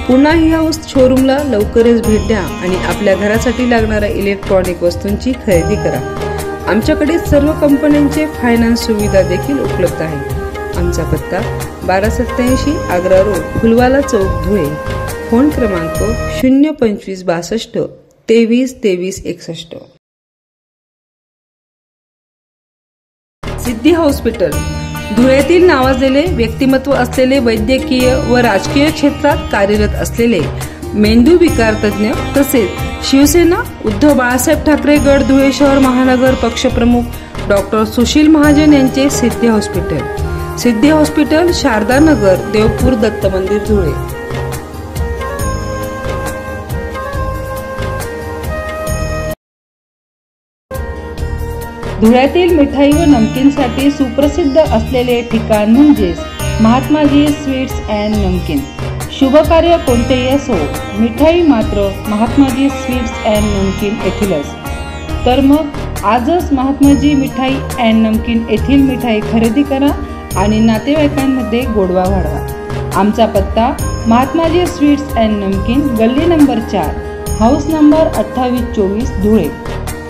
[SPEAKER 6] पुन्हा ई हाऊस शोरूमला लवकरच भेट द्या आणि आपल्या घरासाठी लागणाऱ्या इलेक्ट्रॉनिक वस्तूंची खरेदी करा. आमच्याकडे सर्व कंपन्यांचे फायनान्स सुविधा देखील उपलब्ध आहे. आमचा पत्ता 1287 आग्रा रोड, फुलवाला चौक, धुळे. फोन क्रमांक 025 62 23 23 61. सिद्धी हॉस्पिटल. धुळ्यातील नावाजलेले व्यक्तिमत्व असलेले वैद्यकीय व राजकीय क्षेत्रात कार्यरत असलेले मेंदू विकार तज्ञ तसेच शिवसेना उद्धव बाळासाहेब ठाकरे गड धुळे शहर महानगर पक्षप्रमुख डॉक्टर सुशील महाजन यांचे सिद्धी हॉस्पिटल. सिद्धी हॉस्पिटल, शारदा नगर, देवपूर, दत्त मंदिर, धुळे. धुळ्यातील मिठाई व नमकीनसाठी सुप्रसिद्ध असलेले ठिकाण म्हणजेच महात्माजी स्वीट्स अँड नमकीन. शुभकार्य कोणतेही असो, मिठाई मात्र महात्माजी स्वीट्स अँड नमकीन येथीलच. तर मग आजच महात्माजी मिठाई अँड नमकीन येथील मिठाई खरेदी करा आणि नातेवाईकांमध्ये गोडवा वाढवा. आमचा पत्ता महात्माजी स्वीट्स अँड नमकीन, गल्ली number 4, house number 2824, Dhule.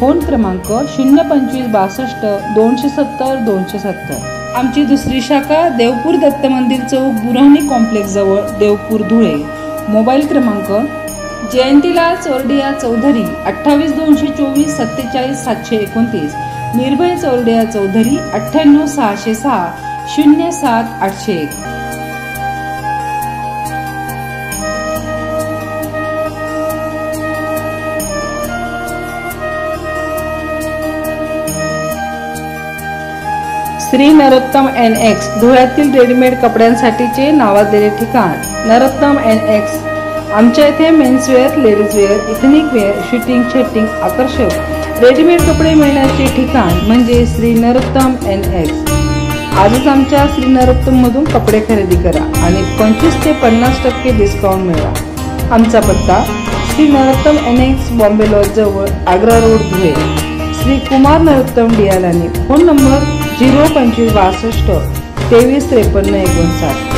[SPEAKER 6] Phone क्रमांक 02562 270 270. आमची दुसरी शाखा देवपूर दत्त मंदिर चौक, बुराणी कॉम्प्लेक्स जवळ, देवपूर, धुळे. मोबाईल क्रमांक जयंतीलाल चोरडिया चौधरी 28 224 47 729, निर्भय चोरडिया चौधरी 98 606 07 801. श्री नरोत्तम NX, धुळ्यातील रेडीमेड कपड्यांसाठीचे नावाजलेले ठिकाण. नरोत्तम NX. आमच्या येथे menswear, ladieswear, ethnic wear, suiting, shirting, आकर्षक रेडीमेड कपडे मिळण्याचे ठिकाण म्हणजे श्री नरोत्तम NX. आजच आमच्या श्री नरोत्तम मधून कपडे खरेदी करा आणि 25 ते 50% डिस्काउंट मिळवा. आमचा पत्ता श्री नरोत्तम NX, बॉम्बे लॉज जवळ, Agra road, Dhule. Shri Kumar Narottam Dialani. Phone number 02562 23 53 59.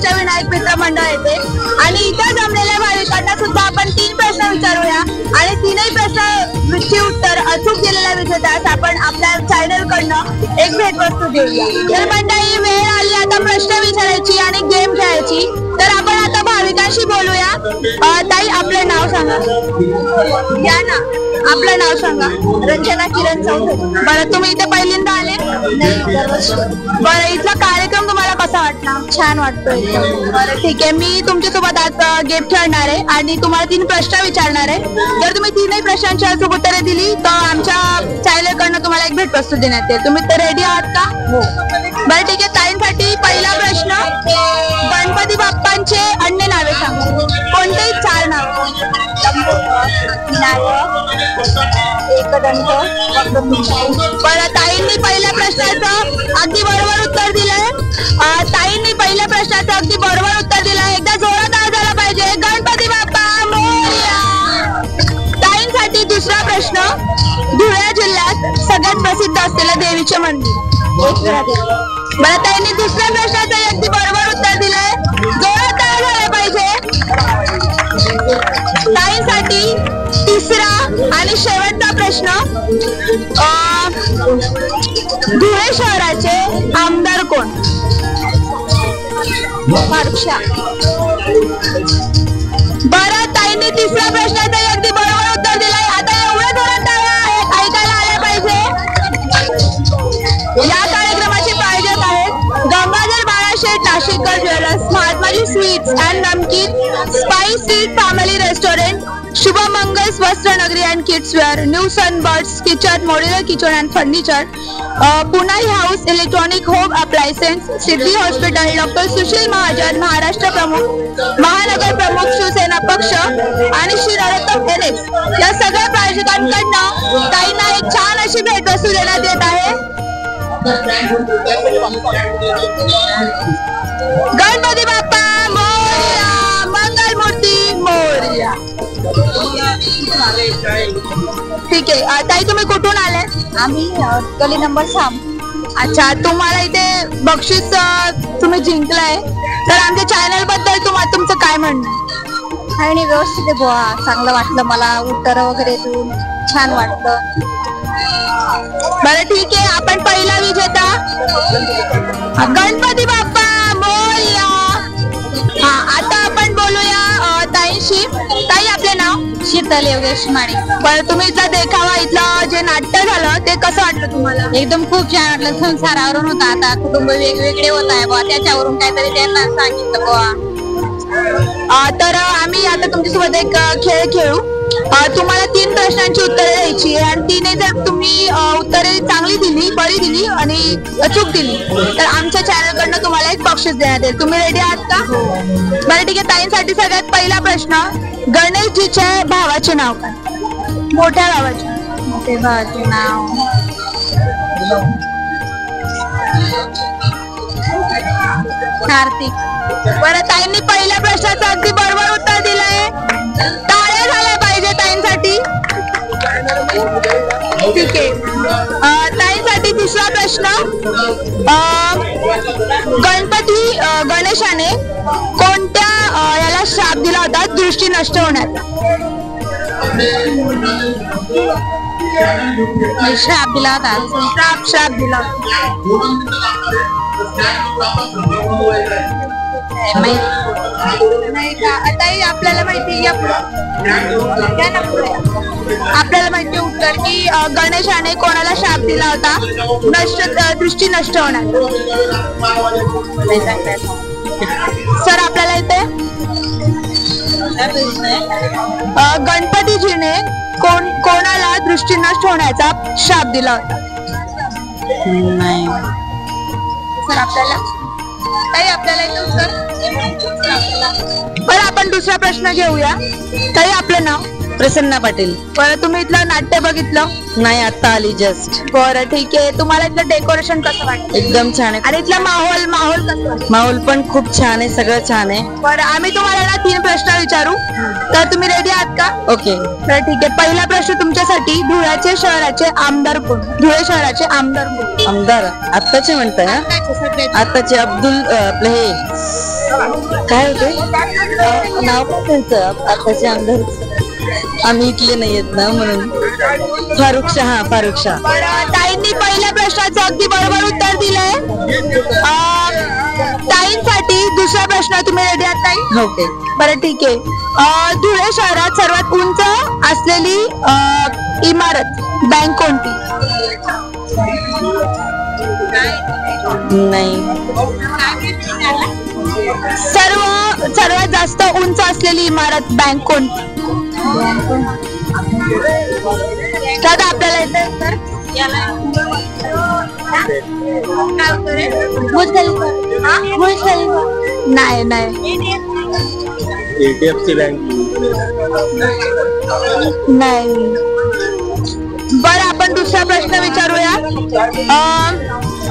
[SPEAKER 1] Ashtavinayak मित्र मंडळ येते आणि इथे जमलेल्या भाविकांना सुद्धा आपण 3 प्रश्न विचारूया आणि 3ही प्रश्नांची उत्तर अचूक दिलेल्या विजेत्यास आपण आपल्या चॅनल कडनं एक भेटवस्तू देऊया. तर मंडळी, वेळ आली आता प्रश्न विचारायची आणि गेम खेळायची. तर आपण आता भाविकांशी बोलूया. ताई, आपलं नाव सांगा. या ना, आपलं नाव सांगा. रंजना किरण चौधरी. बरं, तुम्ही इथे पहिल्यांदा आले? बरं, इथला कार्यक्रम तुम्हाला कसा वाटला? छान वाटतोय. बरं, ठीक आहे. मी तुमच्यासोबत आज गेम खेळणार आहे आणि तुम्हाला 3 प्रश्न विचारणार आहे. जर तुम्ही 3ही प्रश्नांची अचूक उत्तरे दिली तर आमच्या चॅनल कडनं तुम्हाला एक भेटवस्तू देण्यात येईल. तुम्ही तर रेडी आहात का? हो. बरं, ठीक आहे. ताईंसाठी पहिला प्रश्न, गणपती बाप्पांचे अन्य नावे सांगा. कोणतेही 4 नाव. बरं, ताईंनी पहिल्या प्रश्नाचं अगदी बरोबर उत्तर दिलंय. ताईंनी पहिल्या प्रश्नाचं अगदी बरोबर उत्तर दिलंय. एकदा जोरात आवाज आला पाहिजे. गणपती बाप्पा मोरया. ताईंसाठी दुसरा प्रश्न, धुळे जिल्ह्यात सगळ्यात प्रसिद्ध असलेलं देवीचे मंदिर. बरं, ताईंनी दुसऱ्या प्रश्नाचं अगदी बरोबर उत्तर दिलंय. जोरात आवाज आला पाहिजे. ताईंसाठी तिसरा आणि शेवटचा प्रश्न, धुळे शहराचे आमदार कोण? फारुखशाह. बरं, ताईंनी तिसऱ्या प्रश्नाचं अगदी बरोबर उत्तर दिलंय. आता एवढं जोरात ऐकायला आलं पाहिजे. या कार्यक्रमाचे प्रायोजक आहेत Gangadhar बाळाशेठ Nashikkar jewellers, Mahatmaji sweets and namkeen, spice street family restaurant, Shubhamangal Vastranagari and kids wear, new sunbirds kitchen, modular kitchen and furniture, Punai house electronic home appliances, Siddhi hospital, doctor Sushil Mahajan Maharashtra प्रमुख, महानगर प्रमुख शिवसेना पक्ष आणि श्री नरोत्तम एलेक्स या सगळ्या प्रायोजकांकडनं ताईंना एक छान अशी भेटवस्तू देण्यात येत आहे. गणपती बाप्पा मोरया, मंगलमूर्ती मोरया. ठीक आहे. ताई, तुम्ही कुठून आले?
[SPEAKER 4] आम्ही गली नंबर 6.
[SPEAKER 1] अच्छा, तुम्हाला इथे बक्षीस तुम्ही जिंकलाय, तर आमच्या चॅनल बद्दल तुमचं काय म्हणणं?
[SPEAKER 4] आणि व्यवस्थित आहे बुवा, चांगलं वाटलं मला. उत्तर वगैरे देऊन छान वाटलं.
[SPEAKER 1] बरं, ठीक आहे. आपण पहिला विजेता गणपती बाप्पा मोरया. हा, आता आपण बोलूया ताईंशी. ताई, आपले नाव?
[SPEAKER 4] शीतल योगेश माळी.
[SPEAKER 1] बरं, तुम्ही इथला देखावा, इथलं जे नाट्य झालं ते कसं वाटलं तुम्हाला?
[SPEAKER 4] एकदम खूप छान वाटलं. संसारावरून होता, आता कुटुंब वेगवेगळे होत आहे बुवा, त्याच्यावरून काहीतरी त्यांना सांगितलं बुवा.
[SPEAKER 1] तर आम्ही आता तुमच्यासोबत एक खेळ खेळू. तुम्हाला 3 प्रश्नांची उत्तरे द्यायची आहे आणि 3 जर तुम्ही उत्तरे चांगली दिली, बरी दिली आणि अचूक दिली तर आमच्या चॅनल कडनं तुम्हाला एक बक्षीस देण्यात येईल. तुम्ही रेडी आहात का? बरं, ठीक आहे. ताईंसाठी सगळ्यात पहिला प्रश्न, गणेशजीच्या भावाचे नाव काय? मोठ्या भावाचे.
[SPEAKER 4] मोठ्या भावाचे नाव कार्तिक.
[SPEAKER 1] बरं, ताईंनी पहिल्या प्रश्नाचं अगदी बरोबर उत्तर दिलंय. टाळ्या झाल्या पाहिजे ताईंसाठी. ठीक आहे. ताईंसाठी दुसरा प्रश्न, गणेशाने कोणत्या याला श्राप दिला होता दृष्टी नष्ट होण्याचा?
[SPEAKER 4] श्राप दिला होता.
[SPEAKER 1] श्राप दिला. नाही का? आता आपल्याला माहिती आपल्याला माहिती उत्तर की गणेशाने कोणाला शाप दिला होता दृष्टी नष्ट होणार. सर, आपल्याला इथे गणपतीजीने कोणाला दृष्टी नष्ट होण्याचा शाप दिला होता?
[SPEAKER 4] नाही
[SPEAKER 1] सर, आपल्याला ताई आपल्याला इथे उत्तर. बरं, आपण दुसरा प्रश्न घेऊया. ताई, आपलं नाव?
[SPEAKER 5] प्रसन्ना पाटील.
[SPEAKER 1] बरं तुम्ही इथलं नाट्य बघितलं?
[SPEAKER 5] नाही, आता आली जस्ट.
[SPEAKER 1] बरं ठीक आहे. तुम्हाला इथलं डेकोरेशन कसं वाटतं?
[SPEAKER 5] एकदम छान आहे.
[SPEAKER 1] आणि इथला माहोल कसं वाटतं?
[SPEAKER 5] माहोल पण खूप छान आहे, सगळं छान आहे.
[SPEAKER 1] बरं आम्ही तुम्हाला ना 3 प्रश्न विचारू, तर तुम्ही रेडी आहात का?
[SPEAKER 5] ओके.
[SPEAKER 1] तर ठीक आहे. पहिला प्रश्न तुमच्यासाठी, धुळ्याचे शहराचे आमदार कोण? धुळे शहराचे आमदार कोण?
[SPEAKER 5] आमदार आत्ताचे म्हणताय ना? आताचे अब्दुल आपले हे काय होते नाव पण त्यांचं, आताचे आमदार. आम्ही इथले नाहीयेत ना म्हणून. फारुख शाह.
[SPEAKER 1] ताईंनी पहिल्या प्रश्नाचं अगदी बरोबर उत्तर दिलंय. ताईंसाठी दुसरा प्रश्न, तुम्ही रेडी आहात ताई?
[SPEAKER 5] ओके.
[SPEAKER 1] बरं ठीक आहे. धुळे शहरात सर्वात उंच असलेली इमारत बँक कोणती?
[SPEAKER 5] नाही.
[SPEAKER 1] सर्वात जास्त उंच असलेली इमारत बँक कोणती? दादा आपल्याला येतं तर नाही.
[SPEAKER 2] HDFC बँक
[SPEAKER 1] नाही. बरं आपण दुसरा प्रश्न विचारूया.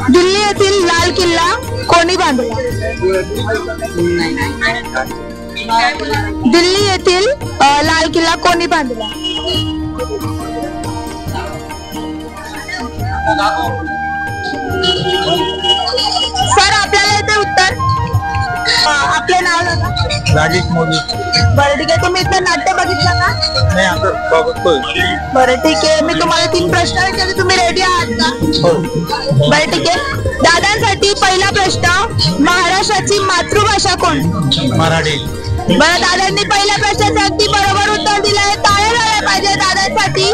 [SPEAKER 1] दिल्ली येथील लाल किल्ला कोणी बांधला? दिल्ली येथील लाल किल्ला कोणी बांधला? सर आपल्याला येते उत्तर. आपलं नाव दादा?
[SPEAKER 3] राजेश मोदी.
[SPEAKER 1] बरं ठीक आहे. तुम्ही इथलं नाट्य बघितलं का?
[SPEAKER 3] नाही, आता बघतोय.
[SPEAKER 1] बरं ठीक आहे. मी तुम्हाला 3 प्रश्न विचारले, तुम्ही रेडी आहात का? बरं ठीक आहे. दादांसाठी पहिला प्रश्न, महाराष्ट्राची मातृभाषा कोण?
[SPEAKER 3] मराठी.
[SPEAKER 1] बरं दादांनी पहिल्या प्रश्नाचं अगदी बरोबर उत्तर दिलंय. टाळ्या झाल्या पाहिजे दादांसाठी.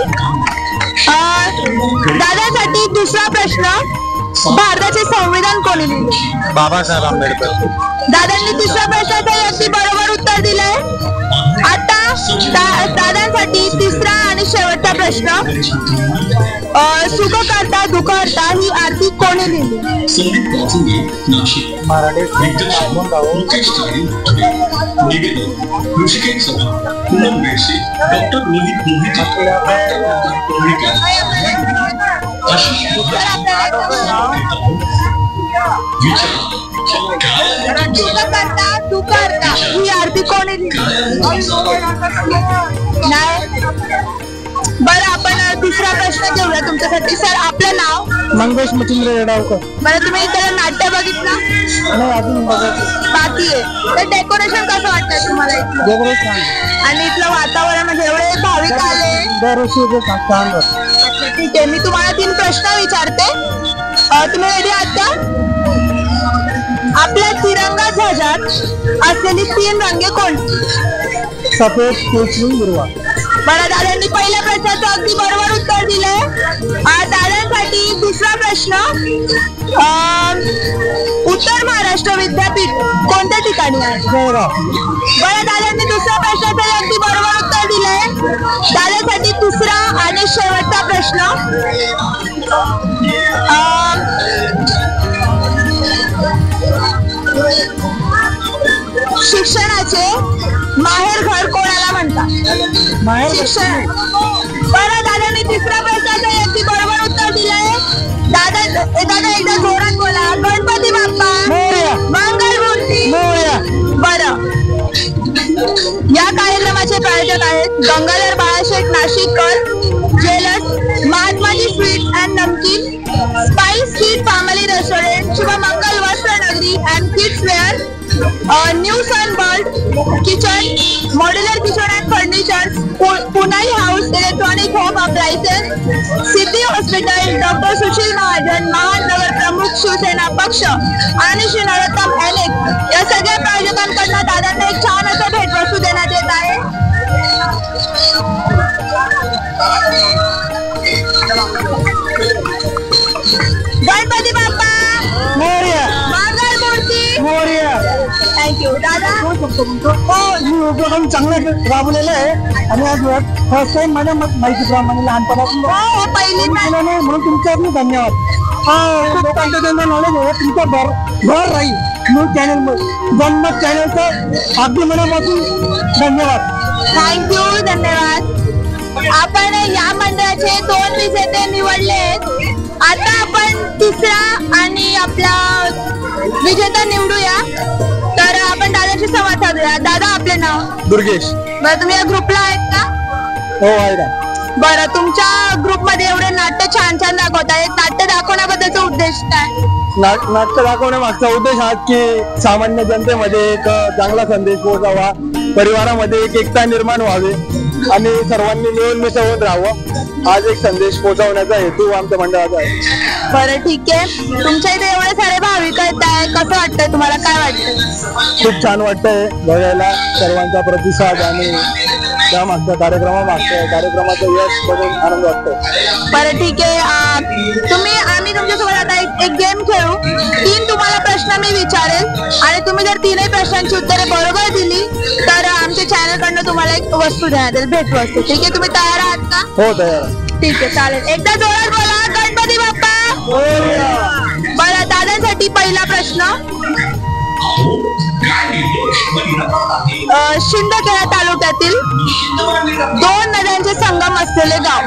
[SPEAKER 1] दादांसाठी दुसरा प्रश्न, भारताचे संविधान कोणी लिहिले?
[SPEAKER 3] बाबासाहेब आंबेडकर.
[SPEAKER 1] दादांनी तिसऱ्या प्रश्नाचं अगदी बरोबर उत्तर दिलंय. आता दादांसाठी तिसरा आणि शेवटचा प्रश्न, सुख करता दुःख करता ही आरती कोणी लिहिली?
[SPEAKER 3] मराठी.
[SPEAKER 1] तू करता ही आरती कोणी लिहिली? नाही. बरं आपण दुसरा प्रश्न घेऊया तुमच्यासाठी. सर आपलं नाव?
[SPEAKER 3] मंगेश मचिंद्र येडावकर.
[SPEAKER 1] बरं तुम्ही इथलं नाट्य बघितलं?
[SPEAKER 3] नाही, अजून बघायचं
[SPEAKER 1] बाकी आहे. तर डेकोरेशन कसं वाटतं तुम्हाला इथलं? आणि इथलं वातावरण म्हणजे एवढे भाविक आले?
[SPEAKER 3] दरवर्षी छान.
[SPEAKER 1] ठीक आहे. मी तुम्हाला 3 प्रश्न विचारते, तुम्ही रेडी आहात का? आपल्या तिरंगा ध्वजात असलेली 3 रंगे कोणती?
[SPEAKER 3] सफेद, केशरी, हिरवा.
[SPEAKER 1] बरं दादांनी पहिल्या प्रश्नाचं अगदी बरोबर उत्तर दिलंय. दादांसाठी दुसरा प्रश्न, उत्तर महाराष्ट्र विद्यापीठ कोणत्या ठिकाणी आहे? बरं दादांनी दुसऱ्या प्रश्नाचं अगदी बरोबर उत्तर दिलंय. दादासाठी तिसरा आणि शेवटचा प्रश्न, शिक्षणाचे माहेर घर कोणाला म्हणतात? शिक्षण. बरं दादांनी तिसऱ्या प्रश्नाचं अगदी बरोबर उत्तर दिलंय. दादा एकदा जोरात बोला. गणपती बाप्पा मंगलमूर्ती. बरं या कार्यक्रमाचे प्रायोजक आहेत Gangadhar बाळाशेठ Nashikkar jewellers, Mahatmaji sweets and namkeen, spice street family restaurant, Shubhamangal Vastranagari and kids wear, new sunbird kitchen, modular kitchen and furnitures, Punai house electronic home appliances, Siddhi hospital, doctor Sushil Mahajan, महानगर प्रमुख शिवसेना पक्ष आणि श्री नरोत्तम एलेक्स या सगळ्या प्रायोजकांकडून दादांना एक छान असं भेटवस्तू देण्यात येत आहे. गणपती बाप्पा मंगलमूर्ती. थँक्यू दादा.
[SPEAKER 3] मी उपक्रम चांगला राबवलेला आहे आणि आज फर्स्ट टाइम माझ्या माहितीप्रमाणे लहानपणापासून म्हणून तुमच्यावर धन्यवाद. लोकांचं नॉलेज आहे तुमचं भर राहील. न्यूज चॅनल जन्मत चॅनलचं अगदी मनापासून धन्यवाद.
[SPEAKER 1] थँक्यू. धन्यवाद. स्पर्धेचे 2 विजेते निवडले आहेत. आता आपण तिसरा आणि आपला विजेता निवडूया. तर आपण दादाशी संवाद साधूया. दादा, आपले नाव?
[SPEAKER 3] दुर्गेश.
[SPEAKER 1] बरं, तुम्ही या ग्रुपला आहेत का?
[SPEAKER 3] हो, आहे ना.
[SPEAKER 1] बरं, तुमच्या ग्रुपमध्ये एवढे नाट्य छान छान दाखवतायत. नाट्य दाखवण्याबद्दलचा उद्देश काय?
[SPEAKER 3] नाट्य दाखवण्यामागचा उद्देश हा की सामान्य जनतेमध्ये एक चांगला संदेश पोहोचावा, परिवारामध्ये एक एकता निर्माण व्हावी आणि सर्वांनी मिळून मिसळून राहावं, आज एक संदेश पोहोचवण्याचा हेतू आमच्या मंडळाचा आहे.
[SPEAKER 1] बरं, ठीक आहे. तुमच्या इथे एवढे सारे भाविक आहेत, कसं वाटतंय तुम्हाला? काय वाटतंय?
[SPEAKER 3] खूप छान वाटतंय बघायला सर्वांचा प्रतिसाद आणि त्या मागच्या कार्यक्रमाचं यश बघून आनंद वाटतोय.
[SPEAKER 1] बरं, ठीक आहे. आम्ही तुमच्यासोबत आता एक गेम खेळू. 3 तुम्हाला प्रश्न मी विचारेल आणि तुम्ही जर 3ही प्रश्नांची उत्तरे बरोबर दिली तर आमच्या चॅनल कडनं तुम्हाला एक वस्तू देण्यात येईल, भेटवस्तू. ठीक आहे, तुम्ही तयार आहात का?
[SPEAKER 3] हो, तयार.
[SPEAKER 1] ठीक आहे, चालेल. एकदा जोरात बोला, गणपती बाप्पा. बरं, दादांसाठी पहिला प्रश्न. शिंदखेडा तालुक्यातील 2 नद्यांचे संगम असलेले गाव.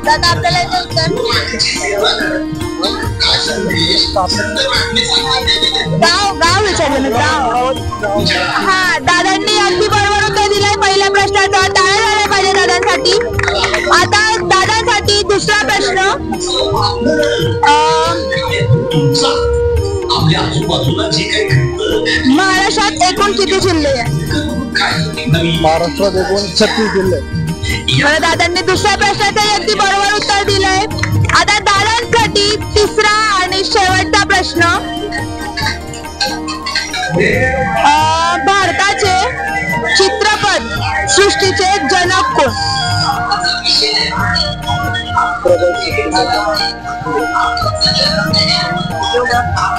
[SPEAKER 1] दादा, आपल्याला याचं उत्तर गाव विचारलं ना? गाव. हा, दादांनी अगदी बरोबर उत्तर दिलंय पहिल्या प्रश्नाचं. टाळ्या झाल्या पाहिजे दादांसाठी. आता दादांसाठी दुसरा प्रश्न. महाराष्ट्रात एकूण किती जिल्हे आहेत?
[SPEAKER 3] महाराष्ट्रात एकूण 36 जिल्हे.
[SPEAKER 1] बरं, दादांनी दुसऱ्या प्रश्नाचं अगदी बरोबर उत्तर दिलंय. आता दादांसाठी तिसरा आणि शेवटचा प्रश्न. भारताचे चित्रपट सृष्टीचे जनक कोण?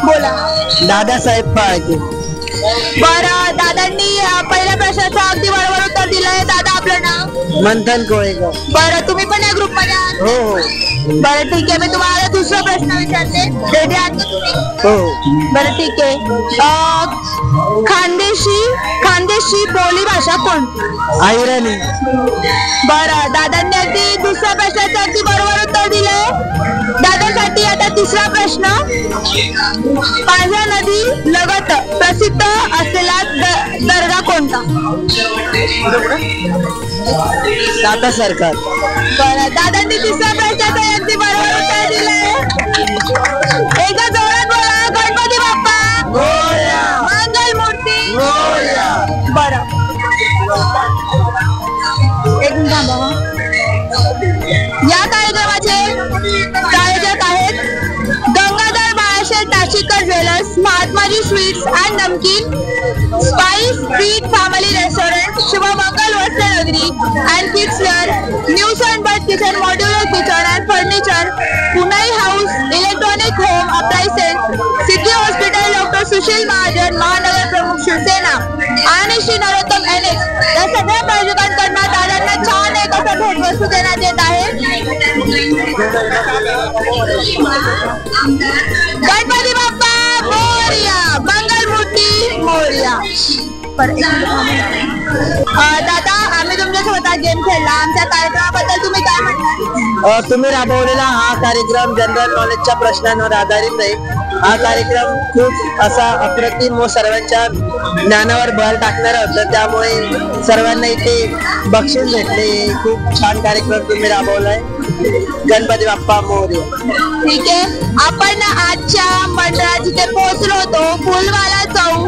[SPEAKER 1] बोला.
[SPEAKER 5] दादासाहेब फाळके.
[SPEAKER 1] बरं, दादांनी पहिल्या प्रश्नाचं अगदी बरोबर उत्तर दिलंय. दादा, आपलं नाव?
[SPEAKER 5] मंथन कोळेगाव.
[SPEAKER 1] बरं, तुम्ही पण या ग्रुप मध्ये आहात?
[SPEAKER 5] हो.
[SPEAKER 1] बरं, ठीक आहे. मी तुम्हाला दुसरा प्रश्न विचारते. रेडी आहात का तुम्ही?
[SPEAKER 5] हो.
[SPEAKER 1] बरं, ठीक आहे. खानदेशी बोली भाषा कोणती?
[SPEAKER 5] आयराणी.
[SPEAKER 1] बरं, दादांनी अगदी दुसऱ्या प्रश्नाचं अगदी बरोबर उत्तर दिलंय. दादांसाठी आता तिसरा प्रश्न. पांझरा नदी लगत प्रसिद्ध असलेला दर्गा कोणता?
[SPEAKER 5] टाटा सरकार.
[SPEAKER 1] बरं, दादांनी तिसऱ्या प्रश्नाचं अगदी बरोबर उत्तर दिलंय. एकदा जोरात बोला, गणपती बाप्पा मंगल मूर्ती. बरं, एक मिनिट थांबा. या कार्यक्रमाचे प्रायोजक आहेत Gangadhar Balasaheb Nashikkar jewellers, Mahatmaji sweets and namkeen, spice street family restaurant, Shubhamangal Vastranagari and kids wear, new sunbird kitchen, modular kitchen and furniture, Punai house, electronic home appliances, city hospital, doctor Sushil Mahajan, महानगर प्रमुख शिवसेना आणि श्री नरोत्तम NX या सगळ्या प्रायोजकांकडून दादांना छान एक असं भेटवस्तू देण्यात येत आहे. गणपती बाप्पा मोरया, मंगलमूर्ती मोरया. दादा, आम्ही तुमच्यासोबत गेम खेळला. आमच्या कार्यक्रमाबद्दल तुम्ही काय म्हणता?
[SPEAKER 5] तुम्ही राबवलेला हा कार्यक्रम जनरल नॉलेजच्या प्रश्नांवर आधारित आहे. हा कार्यक्रम खूप असा अप्रतिम व सर्वांच्या ज्ञानावर भर टाकणारा होता, त्यामुळे सर्वांना इथे बक्षीस भेटले. खूप छान कार्यक्रम तुम्ही राबवलाय. गणपती बाप्पा मोरया.
[SPEAKER 1] ठीक आहे, आपण आजच्या मंडळात जिथे पोहोचलो होतो फुलवाला चौक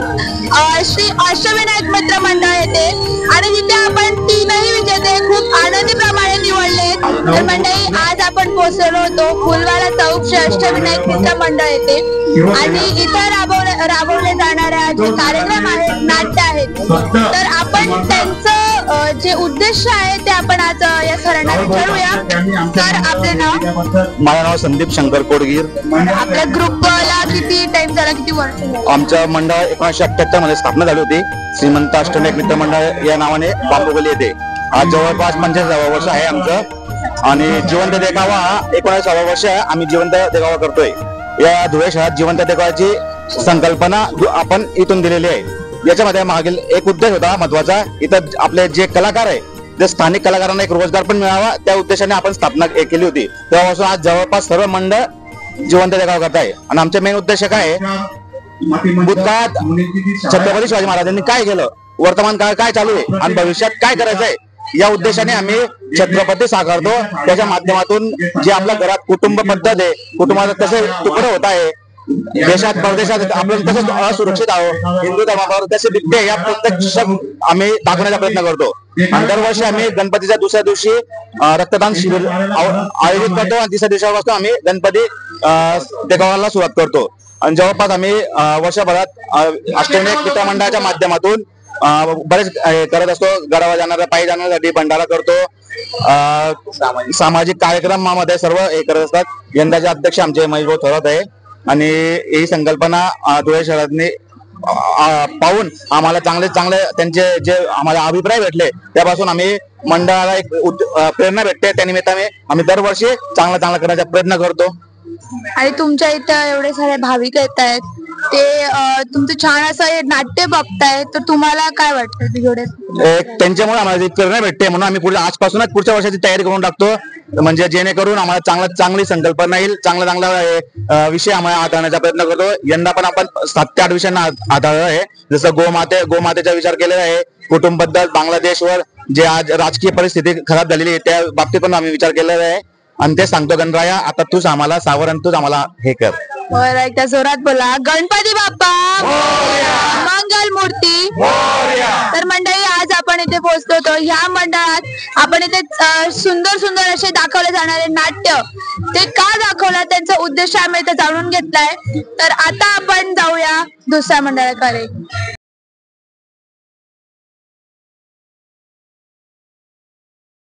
[SPEAKER 1] श्री अष्टविनायक मित्र मंडळ येथे, आणि तिथे आपण 3ही विजेते खूप आनंदीप्रमाणे निवडले. तर मंडळी, आज आपण पोहोचलो होतो फुलवाला चौक श्री अष्टविनायक मित्र मंडळ येथे, आणि इथं राबवले जाणाऱ्या जे कार्यक्रम आहेत, नाट्य आहेत, तर आपण त्यांचं जे उद्देश आहे ते आपण आज या सरांना विचारूया. तर आपले नाव?
[SPEAKER 2] माझं नाव संदीप शंकर कोडगीर.
[SPEAKER 1] आपल्या ग्रुपला किती टाइम झाला, किती वर्ष?
[SPEAKER 2] आमचं मंडळ 1978 मध्ये स्थापना झाली होती. श्रीमंत अष्टविनायक मित्र मंडळ या नावाने बांबोगली येते. आज जवळपास 45 वर्ष आहे आमचं, आणि जिवंत देखावा 19 वर्ष आम्ही जिवंत देखावा करतोय. या धुळे शहरात जिवंत देखावाची
[SPEAKER 7] संकल्पना आपण इथून दिलेली आहे. याच्यामध्ये मागील एक उद्देश होता महत्वाचा, इथं आपले जे कलाकार आहे जे स्थानिक कलाकारांना एक रोजगार पण मिळावा त्या उद्देशाने आपण स्थापना केली होती. तेव्हापासून आज जवळपास सर्व मंडळ जिवंत देखाव करत आहे. आणि आमचे मेन उद्देश काय आहे, भूतकाळात छत्रपती शिवाजी महाराजांनी काय केलं, वर्तमान काळ काय चालू आहे आणि भविष्यात काय करायचंय या उद्देशाने आम्ही छत्रपती साकारतो. त्याच्या माध्यमातून जे आपल्या घरात कुटुंब पद्धत आहे, कुटुंबाचं कसे तुकडे होत आहे, देशात परदेशात आपण कसं असुरक्षित आहोत, हिंदू धर्मावर कसे बिबटे या प्रत्यक्ष आम्ही दाखवण्याचा प्रयत्न करतो. आणि दरवर्षी आम्ही गणपतीच्या दुसऱ्या दिवशी रक्तदान शिबिर आयोजित करतो आणि तिसऱ्या दिवसापासून आम्ही गणपती देखावाला सुरुवात करतो. आणि जवळपास आम्ही वर्षभरात अष्टविनायक मित्रमंडळाच्या माध्यमातून बरेच करत असतो. गडावर जाणाऱ्या पायी जाण्यासाठी भंडारा करतो. सामाजिक कार्यक्रमामध्ये सर्व हे करत असतात. यंदाचे अध्यक्ष आमचे महेश भाऊ थोरात आहे. आणि ही संकल्पना धुळे शहरातनी पाहून आम्हाला चांगले त्यांचे जे आम्हाला अभिप्राय भेटले त्यापासून आम्ही मंडळाला एक प्रेरणा भेटते. त्या निमित्ताने आम्ही दरवर्षी चांगला करण्याचा प्रयत्न करतो.
[SPEAKER 1] आणि तुमच्या इथं एवढे सारे भाविक येत आहेत, ते तुमचं छान असं हे नाट्य बघतायत, तर तुम्हाला काय वाटतं?
[SPEAKER 7] त्यांच्यामुळे आम्हाला प्रेरणा भेटते म्हणून आम्ही पुढे आजपासूनच पुढच्या वर्षाची तयारी करून टाकतो. म्हणजे जेणेकरून आम्हाला चांगली संकल्पना येईल, चांगला विषय आम्हाला हाताळण्याचा प्रयत्न करतो. यंदा पण आपण 7 ते 8 विषयांना हाताळलं आहे. जसं गोमातेचा विचार केलेला आहे, कुटुंब बद्दल, बांगलादेशवर जे आज राजकीय परिस्थिती खराब झालेली आहे त्या बाबतीत पण आम्ही विचार केलेला आहे. आणि ते सांगतो गणराया आता तूच आम्हाला सावर आणि तूच आम्हाला हे कर.
[SPEAKER 1] बरं, एकदा जोरात बोला, गणपती बाप्पा मंगल मूर्ती. तर मंडळी, आज आपण इथे पोहोचलो होतो. ह्या मंडळात आपण इथे सुंदर असे दाखवले जाणारे नाट्य ते का दाखवलं त्यांचा उद्देश आम्ही इथे जाणून घेतलाय. तर आता आपण जाऊया दुसऱ्या मंडळाकडे.